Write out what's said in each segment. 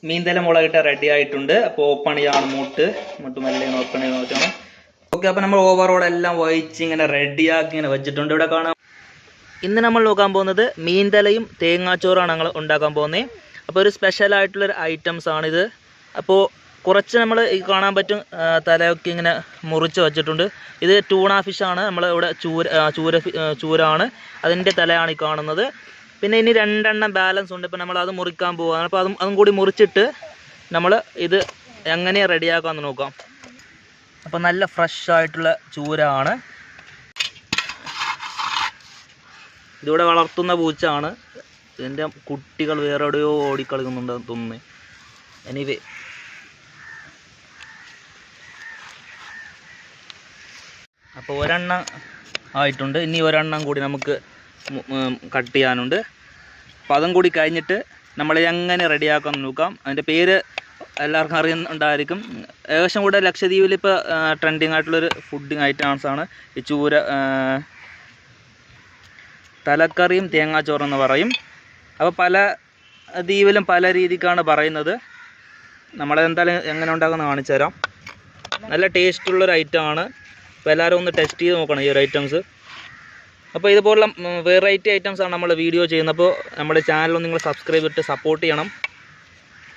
മീൻതല മുളകിട്ട് ready ആയിട്ടുണ്ട്. അപ്പോൾ open ചെയ്യാണ് മൂട്ട് മെല്ലെ ഓപ്പൺ ചെയ്ത് നോക്കണം. ഓക്കെ, അപ്പോൾ നമ്മൾ ഓവറോൾ എല്ലാം വഹിച്ച് ഇങ്ങനെ റെഡിയാക്കി ഇങ്ങനെ വെച്ചിട്ടുണ്ട്. ഇവിടെ കാണാം. ഇന്ന് നമ്മൾ നോക്കാൻ പോകുന്നത് മീൻതലയും തേങ്ങാച്ചോറാണ് ഞങ്ങൾ ഉണ്ടാക്കാൻ പോകുന്നത്. അപ്പോൾ ഒരു സ്പെഷ്യൽ ആയിട്ടുള്ളൊരു ഐറ്റംസ് ആണിത്. അപ്പോൾ കുറച്ച് നമ്മൾ ഈ കാണാൻ പറ്റും തലയൊക്കെ ഇങ്ങനെ മുറിച്ച് വെച്ചിട്ടുണ്ട്. ഇത് ടൂണ ഫിഷാണ്. നമ്മൾ ഇവിടെ ചൂരാണ്, അതിൻ്റെ തലയാണ് ഈ കാണുന്നത്. പിന്നെ ഇനി 2 എണ്ണം ബാലൻസ് ഉണ്ട്. ഇപ്പോൾ നമ്മൾ അത് മുറിക്കാൻ പോവുകയാണ്. അപ്പോൾ അതും കൂടി മുറിച്ചിട്ട് നമ്മൾ ഇത് എങ്ങനെ റെഡിയാക്കാമെന്ന് നോക്കാം. അപ്പോൾ നല്ല ഫ്രഷ് ആയിട്ടുള്ള ചൂരാണ്. ഇതിവിടെ വളർത്തുന്ന പൂച്ചയാണ്. ഇതിൻ്റെ കുട്ടികൾ വേറെ എവിടെയോ ഓടിക്കളിക്കുന്നുണ്ടെന്ന് തോന്നുന്നു. എനിവേ, അപ്പോൾ ഒരെണ്ണം ആയിട്ടുണ്ട്. ഇനി ഒരെണ്ണം കൂടി നമുക്ക് കട്ട് ചെയ്യാനുണ്ട്. അപ്പോൾ അതും കൂടി കഴിഞ്ഞിട്ട് നമ്മൾ എങ്ങനെ റെഡിയാക്കാമെന്ന് നോക്കാം. അതിൻ്റെ പേര് എല്ലാവർക്കും അറിയുന്നുണ്ടായിരിക്കും. ഏകദേശം കൂടെ ലക്ഷദ്വീപിൽ ഇപ്പോൾ ട്രെൻഡിങ് ആയിട്ടുള്ളൊരു ഫുഡിങ് ഐറ്റംസാണ് ഈ ചൂര. തലക്കറിയും തേങ്ങാച്ചോറെന്ന് പറയും. അപ്പോൾ പല ദ്വീപിലും പല രീതിക്കാണ് പറയുന്നത്. നമ്മളെന്തായാലും എങ്ങനെ ഉണ്ടാകുമെന്ന് കാണിച്ചു തരാം. നല്ല ടേസ്റ്റുള്ളൊരു ഐറ്റമാണ്. അപ്പോൾ എല്ലാവരും ഒന്ന് ടെസ്റ്റ് ചെയ്ത് നോക്കണം ഈ ഒരു ഐറ്റംസ്. അപ്പോൾ ഇതുപോലുള്ള വെറൈറ്റി ഐറ്റംസാണ് നമ്മൾ വീഡിയോ ചെയ്യുന്നത്. അപ്പോൾ നമ്മുടെ ചാനലൊന്ന് നിങ്ങൾ സബ്സ്ക്രൈബ് ചെയ്തിട്ട് സപ്പോർട്ട് ചെയ്യണം.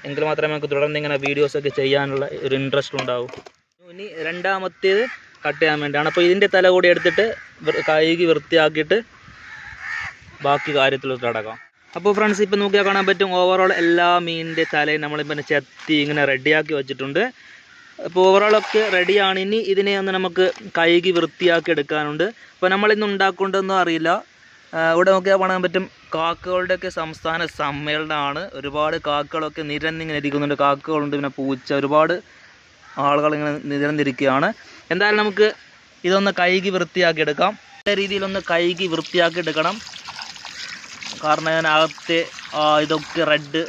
എങ്കിൽ മാത്രമേ നമുക്ക് തുടർന്ന് ഇങ്ങനെ വീഡിയോസൊക്കെ ചെയ്യാനുള്ള ഒരു ഇൻട്രസ്റ്റ് ഉണ്ടാവും. ഇനി രണ്ടാമത്തേത് കട്ട് ചെയ്യാൻ വേണ്ടിയാണ്. അപ്പോൾ ഇതിൻ്റെ തല കൂടി എടുത്തിട്ട് കഴുകി വൃത്തിയാക്കിയിട്ട് ബാക്കി കാര്യത്തിലോട്ട് അടക്കാം. അപ്പോൾ ഫ്രണ്ട്സ്, ഇപ്പോൾ നോക്കിയാൽ കാണാൻ പറ്റും ഓവറോൾ എല്ലാ മീനിൻ്റെ തലയും നമ്മളിപ്പോൾ ചെത്തി ഇങ്ങനെ റെഡിയാക്കി വെച്ചിട്ടുണ്ട്. അപ്പോൾ ഓവറോളൊക്കെ റെഡിയാണ്. ഇനി ഇതിനെ ഒന്ന് നമുക്ക് കഴുകി വൃത്തിയാക്കി എടുക്കാനുണ്ട്. അപ്പോൾ നമ്മളിന്ന് ഉണ്ടാക്കേണ്ടതൊന്നും അറിയില്ല. ഇവിടെ നോക്കിയാൽ കാണാൻ പറ്റും കാക്കകളുടെയൊക്കെ സംസ്ഥാന സമ്മേളനമാണ്. ഒരുപാട് കാക്കകളൊക്കെ നിരന്നിങ്ങനെ ഇരിക്കുന്നുണ്ട്. കാക്കകളുണ്ട്, പിന്നെ പൂച്ച, ഒരുപാട് ആളുകളിങ്ങനെ നിരന്നിരിക്കുകയാണ്. എന്തായാലും നമുക്ക് ഇതൊന്ന് കഴുകി വൃത്തിയാക്കി എടുക്കാം. നല്ല രീതിയിലൊന്ന് കഴുകി വൃത്തിയാക്കി എടുക്കണം. കാരണം അതിനകത്തെ ഇതൊക്കെ റെഡ്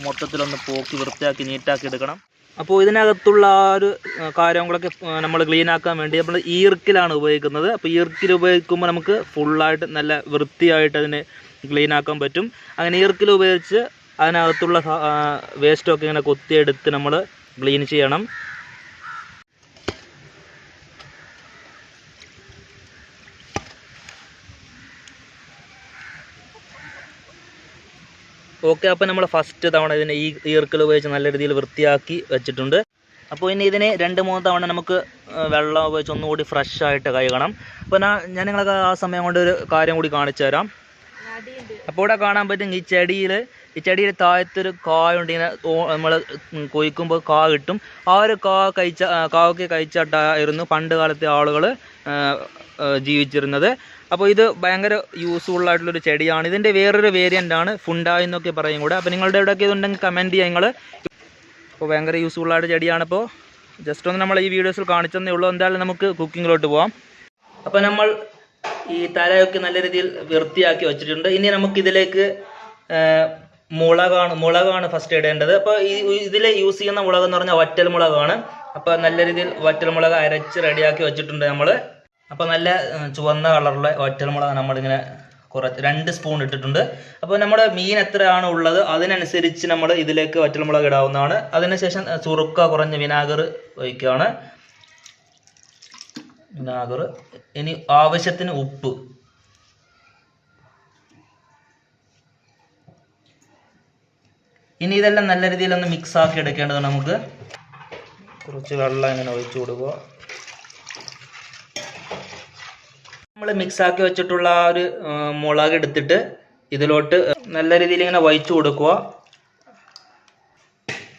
മൊത്തത്തിലൊന്ന് പോക്കി വൃത്തിയാക്കി നീറ്റാക്കി എടുക്കണം. അപ്പോൾ ഇതിനകത്തുള്ള ആ ഒരു കാര്യങ്ങളൊക്കെ നമ്മൾ ക്ലീൻ ആക്കാൻ വേണ്ടി നമ്മൾ ഈർക്കിലാണ് ഉപയോഗിക്കുന്നത്. അപ്പോൾ ഈർക്കിൽ ഉപയോഗിക്കുമ്പോൾ നമുക്ക് ഫുള്ളായിട്ട് നല്ല വൃത്തിയായിട്ട് അതിനെ ക്ലീൻ ആക്കാൻ പറ്റും. അങ്ങനെ ഈർക്കിൽ ഉപയോഗിച്ച് അതിനകത്തുള്ള വേസ്റ്റൊക്കെ ഇങ്ങനെ കൊത്തിയെടുത്ത് നമ്മൾ ക്ലീൻ ചെയ്യണം. ഓക്കെ, അപ്പോൾ നമ്മൾ ഫസ്റ്റ് തവണ ഇതിനെ ഈ ഈർക്കിൽ ഉപയോഗിച്ച് നല്ല രീതിയിൽ വൃത്തിയാക്കി വെച്ചിട്ടുണ്ട്. അപ്പോൾ ഇനി ഇതിനെ 2-3 തവണ നമുക്ക് വെള്ളം ഉപയോഗിച്ച് ഒന്നുകൂടി ഫ്രഷ് ആയിട്ട് കഴുകണം. അപ്പോൾ ഞാൻ നിങ്ങൾക്ക് ആ സമയം കൊണ്ട് ഒരു കാര്യം കൂടി കാണിച്ചു തരാം. അപ്പോൾ ഇവിടെ കാണാൻ പറ്റും ഈ ചെടിയിൽ താഴത്തൊരു കായുണ്ട്. ഇങ്ങനെ നമ്മൾ കൊയ്ക്കുമ്പോൾ കാ കിട്ടും. ആ ഒരു കാവൊക്കെ കഴിച്ചിട്ടായിരുന്നു പണ്ട് കാലത്തെ ആളുകൾ ജീവിച്ചിരുന്നത്. അപ്പോൾ ഇത് ഭയങ്കര യൂസ്ഫുള്ളായിട്ടുള്ളൊരു ചെടിയാണ്. ഇതിൻ്റെ വേറൊരു വേരിയൻ്റാണ് ഫുണ്ടായി എന്നൊക്കെ പറയും കൂടെ. അപ്പോൾ നിങ്ങളുടെ എവിടെയൊക്കെ ഇതുണ്ടെങ്കിൽ കമൻറ്റ് ചെയ്യുക നിങ്ങൾ. അപ്പോൾ ഭയങ്കര യൂസ്ഫുള്ളായിട്ട് ചെടിയാണ്. അപ്പോൾ ജസ്റ്റ് ഒന്ന് നമ്മൾ ഈ വീഡിയോസിൽ കാണിച്ചതന്നേ ഉള്ളൂ. എന്തായാലും നമുക്ക് കുക്കിങ്ങിലോട്ട് പോവാം. അപ്പോൾ നമ്മൾ ഈ തലയൊക്കെ നല്ല രീതിയിൽ വൃത്തിയാക്കി വെച്ചിട്ടുണ്ട്. ഇനി നമുക്കിതിലേക്ക് മുളകാണ് ഫസ്റ്റ് ഇടേണ്ടത്. അപ്പോൾ ഇതിൽ യൂസ് ചെയ്യുന്ന മുളക് എന്ന് പറഞ്ഞാൽ വറ്റൽ മുളകാണ്. അപ്പോൾ നല്ല രീതിയിൽ വറ്റൽ മുളക് അരച്ച് റെഡിയാക്കി വെച്ചിട്ടുണ്ട് നമ്മൾ. അപ്പോൾ നല്ല ചുവന്ന കളറുള്ള വറ്റൽമുളക് നമ്മളിങ്ങനെ 2 സ്പൂൺ ഇട്ടിട്ടുണ്ട്. അപ്പോൾ നമ്മുടെ മീൻ എത്രയാണ് ഉള്ളത് അതിനനുസരിച്ച് നമ്മൾ ഇതിലേക്ക് വറ്റൽമുളക് ഇടാവുന്നതാണ്. അതിനുശേഷം ചുറുക്ക കുറഞ്ഞ വിനാഗർ ഒഴിക്കുകയാണ്. ഇനി ആവശ്യത്തിന് ഉപ്പ്. ഇനി ഇതെല്ലാം നല്ല രീതിയിലൊന്ന് മിക്സ് ആക്കി എടുക്കേണ്ടതാണ്. നമുക്ക് കുറച്ച് വെള്ളം ഇങ്ങനെ ഒഴിച്ചു കൊടുക്കുക. നമ്മൾ മിക്സാക്കി വെച്ചിട്ടുള്ള ആ ഒരു മുളക് എടുത്തിട്ട് ഇതിലോട്ട് നല്ല രീതിയിൽ ഇങ്ങനെ വഹിച്ചു കൊടുക്കുക.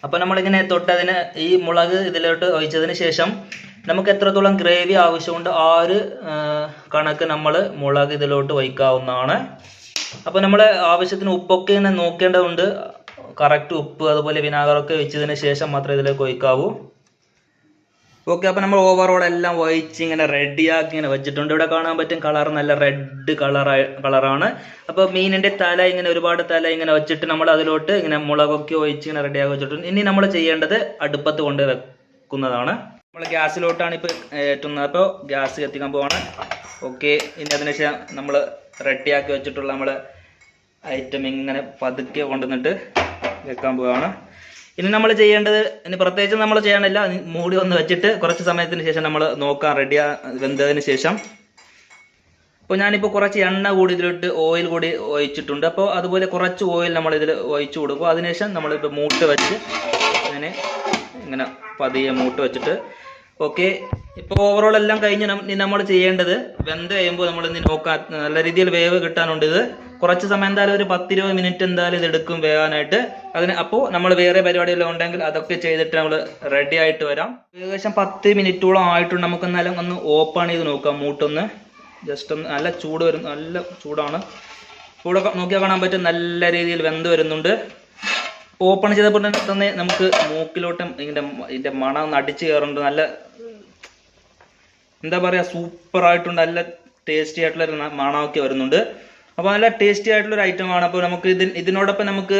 അപ്പോൾ നമ്മളിങ്ങനെ തൊട്ടതിന് ഈ മുളക് ഇതിലോട്ട് ഒഴിച്ചതിന് ശേഷം നമുക്ക് എത്രത്തോളം ഗ്രേവി ആവശ്യമുണ്ട് ആ ഒരു കണക്ക് നമ്മൾ മുളക് ഇതിലോട്ട് വയ്ക്കാവുന്നതാണ്. അപ്പോൾ നമ്മൾ ആവശ്യത്തിന് ഉപ്പൊക്കെ ഇങ്ങനെ നോക്കേണ്ടതുണ്ട്. കറക്റ്റ് ഉപ്പ് അതുപോലെ വിനാഗറൊക്കെ വെച്ചതിന് ശേഷം മാത്രമേ ഇതിലേക്ക് ഒഴിക്കാവൂ. ഓക്കെ, അപ്പോൾ നമ്മൾ ഓവറോൾ എല്ലാം വഹിച്ച് ഇങ്ങനെ റെഡിയാക്കി ഇങ്ങനെ വെച്ചിട്ടുണ്ട്. ഇവിടെ കാണാൻ പറ്റും കളർ നല്ല റെഡ് കളറാണ്. അപ്പോൾ മീനിൻ്റെ തല ഇങ്ങനെ ഒരുപാട് തല ഇങ്ങനെ വെച്ചിട്ട് നമ്മൾ അതിലോട്ട് ഇങ്ങനെ മുളകൊക്കെ ഒഴിച്ച് ഇങ്ങനെ റെഡിയാക്കി വെച്ചിട്ടുണ്ട്. ഇനി നമ്മൾ ചെയ്യേണ്ടത് അടുപ്പത്ത് കൊണ്ട് വെക്കുന്നതാണ്. നമ്മൾ ഗ്യാസിലോട്ടാണ് ഇപ്പോൾ ഏറ്റുന്നത്. അപ്പോൾ ഗ്യാസ് കത്തിക്കാൻ പോവാണ്. ഓക്കെ, ഇനി അതിനുശേഷം നമ്മൾ റെഡിയാക്കി വെച്ചിട്ടുള്ള നമ്മൾ ഐറ്റം ഇങ്ങനെ പതുക്കെ കൊണ്ടുവന്നിട്ട് വെക്കാൻ പോവുകയാണ്. ഇനി നമ്മൾ ചെയ്യേണ്ടത്, ഇനി പ്രത്യേകിച്ച് നമ്മൾ ചെയ്യാനില്ല, മൂടി ഒന്ന് വെച്ചിട്ട് കുറച്ച് സമയത്തിന് ശേഷം നമ്മൾ നോക്കാം വെന്തതിന് ശേഷം. അപ്പോൾ ഞാനിപ്പോൾ കുറച്ച് എണ്ണ കൂടി ഇതിലിട്ട് ഓയിൽ കൂടി ഒഴിച്ചിട്ടുണ്ട്. അപ്പോൾ അതുപോലെ കുറച്ച് ഓയിൽ നമ്മളിതിൽ ഒഴിച്ചു കൊടുക്കും. അതിനുശേഷം നമ്മളിപ്പോൾ മൂട്ട് വെച്ച് ഇങ്ങനെ പതിയെ മൂട്ട് വെച്ചിട്ട് ഓക്കെ. ഇപ്പോൾ ഓവറോൾ എല്ലാം കഴിഞ്ഞ് നമ്മൾ ചെയ്യേണ്ടത് വെന്ത് കഴിയുമ്പോൾ നമ്മൾ ഇനി നോക്കാം, നല്ല രീതിയിൽ വേവ് കിട്ടാനുണ്ട്. ഇത് കുറച്ച് സമയം എന്തായാലും ഒരു 10-20 മിനിറ്റ് എന്തായാലും ഇത് എടുക്കും വേകാനായിട്ട്. അപ്പോൾ നമ്മൾ വേറെ പരിപാടിയെല്ലാം ഉണ്ടെങ്കിൽ അതൊക്കെ ചെയ്തിട്ട് നമ്മൾ റെഡി ആയിട്ട് വരാം. ഏകദേശം 10 മിനിറ്റോളം ആയിട്ടുണ്ട്. നമുക്ക് എന്നാലും ഒന്ന് ഓപ്പൺ ചെയ്ത് നോക്കാം. മൂട്ടൊന്ന് ജസ്റ്റ് ഒന്ന്, നല്ല ചൂട് വരും, നല്ല ചൂടാണ്. ഇവിടെ നോക്കിയാൽ കാണാൻ പറ്റും നല്ല രീതിയിൽ വെന്ത് വരുന്നുണ്ട്. ഓപ്പൺ ചെയ്തപ്പോൾ തന്നെ നമുക്ക് മൂക്കിലോട്ടും ഇതിൻ്റെ മണം ഒന്ന് അടിച്ച് കയറുന്നുണ്ട്. നല്ല എന്താ പറയുക, സൂപ്പറായിട്ടുണ്ട്. നല്ല ടേസ്റ്റി ആയിട്ടുള്ളൊരു മണമൊക്കെ വരുന്നുണ്ട്. അപ്പോൾ നല്ല ടേസ്റ്റി ആയിട്ടുള്ളൊരു ഐറ്റമാണ്. അപ്പോൾ നമുക്ക് ഇതിനോടൊപ്പം നമുക്ക്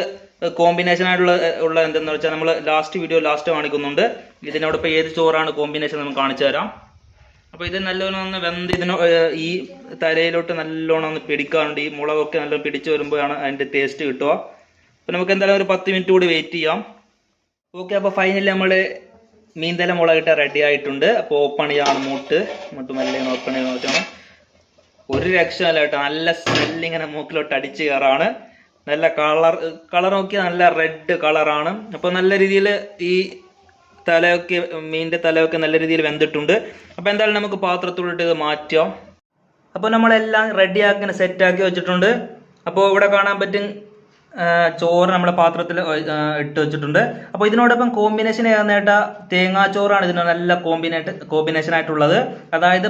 കോമ്പിനേഷൻ ആയിട്ടുള്ള എന്തെന്ന് വെച്ചാൽ നമ്മൾ ലാസ്റ്റ് കാണിക്കുന്നുണ്ട്. ഇതിനോടൊപ്പം ഏത് ചോറാണ് കോമ്പിനേഷൻ നമുക്ക് കാണിച്ചു തരാം. അപ്പോൾ ഇത് നല്ലോണം ഒന്ന് വെന്ത് ഈ തലയിലോട്ട് നല്ലോണം ഒന്ന് പിടിക്കാറുണ്ട്. ഈ മുളകൊക്കെ നല്ലോണം പിടിച്ചു വരുമ്പോഴാണ് അതിൻ്റെ ടേസ്റ്റ് കിട്ടുക. അപ്പോൾ നമുക്ക് എന്തായാലും ഒരു 10 മിനിറ്റ് കൂടി വെയിറ്റ് ചെയ്യാം. ഓക്കെ, അപ്പോൾ ഫൈനലി നമ്മൾ മീൻതല മുളകിട്ട് റെഡി ആയിട്ടുണ്ട്. അപ്പോൾ ഓപ്പൺ ചെയ്യാണ് മൂട്ട് മെല്ലെ ഓപ്പൺ ചെയ്ത് നോക്കണം. ഒരു രക്ഷയല്ല കേട്ടോ, നല്ല സ്മെല്ലിങ്ങനെ മൂക്കിലോട്ട് അടിച്ച് കയറാണ്. നല്ല കളർ നോക്കിയാൽ നല്ല റെഡ് കളറാണ്. അപ്പോൾ നല്ല രീതിയിൽ ഈ മീനിൻ്റെ തലയൊക്കെ നല്ല രീതിയിൽ വെന്തിട്ടുണ്ട്. അപ്പോൾ എന്തായാലും നമുക്ക് പാത്രത്തിലോട്ട് ഇത് മാറ്റാം. അപ്പോൾ നമ്മളെല്ലാം റെഡിയാക്കി സെറ്റാക്കി വെച്ചിട്ടുണ്ട്. അപ്പോൾ ഇവിടെ കാണാൻ പറ്റും ചോറ് നമ്മുടെ പാത്രത്തിൽ ഇട്ട് വെച്ചിട്ടുണ്ട്. അപ്പോൾ ഇതിനോടൊപ്പം കോമ്പിനേഷൻ ഏതാ തേങ്ങാച്ചോറാണ് ഇതിന് നല്ല കോമ്പിനേഷൻ ആയിട്ടുള്ളത്. അതായത്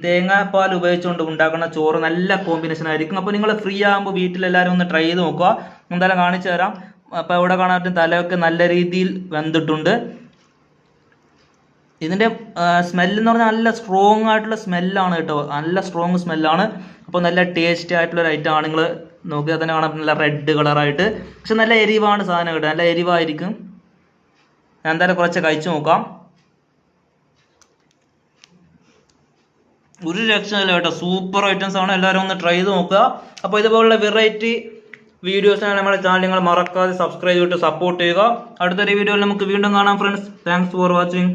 തേങ്ങാപ്പാൽ ഉപയോഗിച്ചുകൊണ്ട് ഉണ്ടാക്കുന്ന ചോറ് നല്ല കോമ്പിനേഷൻ ആയിരിക്കും. അപ്പോൾ നിങ്ങൾ ഫ്രീ ആകുമ്പോൾ വീട്ടിലെല്ലാവരും ഒന്ന് ട്രൈ ചെയ്ത് നോക്കുക. എന്തായാലും കാണിച്ചു തരാം. അപ്പോൾ ഇവിടെ കാണാൻ പറ്റും തലയൊക്കെ നല്ല രീതിയിൽ വെന്തിട്ടുണ്ട്. ഇതിൻ്റെ സ്മെല്ലെന്ന് പറഞ്ഞാൽ നല്ല സ്ട്രോങ് ആയിട്ടുള്ള സ്മെല്ലാണ് കേട്ടോ, നല്ല സ്ട്രോങ് സ്മെല്ലാണ്. അപ്പോൾ നല്ല ടേസ്റ്റി ആയിട്ടുള്ളൊരു ഐറ്റമാണ്. നിങ്ങൾ നോക്കിയാൽ തന്നെ കാണാൻ നല്ല റെഡ് കളറായിട്ട്. പക്ഷെ നല്ല എരിവാണ് സാധനം കേട്ടോ, നല്ല എരിവായിരിക്കും. ഞാൻ എന്തായാലും കുറച്ച് കഴിച്ചു നോക്കാം. ഒരു രക്ഷയില്ല കേട്ടോ, സൂപ്പർ ഐറ്റംസ് ആണ്. എല്ലാവരും ഒന്ന് ട്രൈ ചെയ്ത് നോക്കുക. അപ്പോൾ ഇതുപോലുള്ള വെറൈറ്റി വീഡിയോസിനാണ് നമ്മുടെ ചാനൽ നിങ്ങൾ മറക്കാതെ സബ്സ്ക്രൈബ് ചെയ്തിട്ട് സപ്പോർട്ട് ചെയ്യുക. അടുത്തൊരു വീഡിയോയിൽ നമുക്ക് വീണ്ടും കാണാം ഫ്രണ്ട്സ്. Thanks for watching.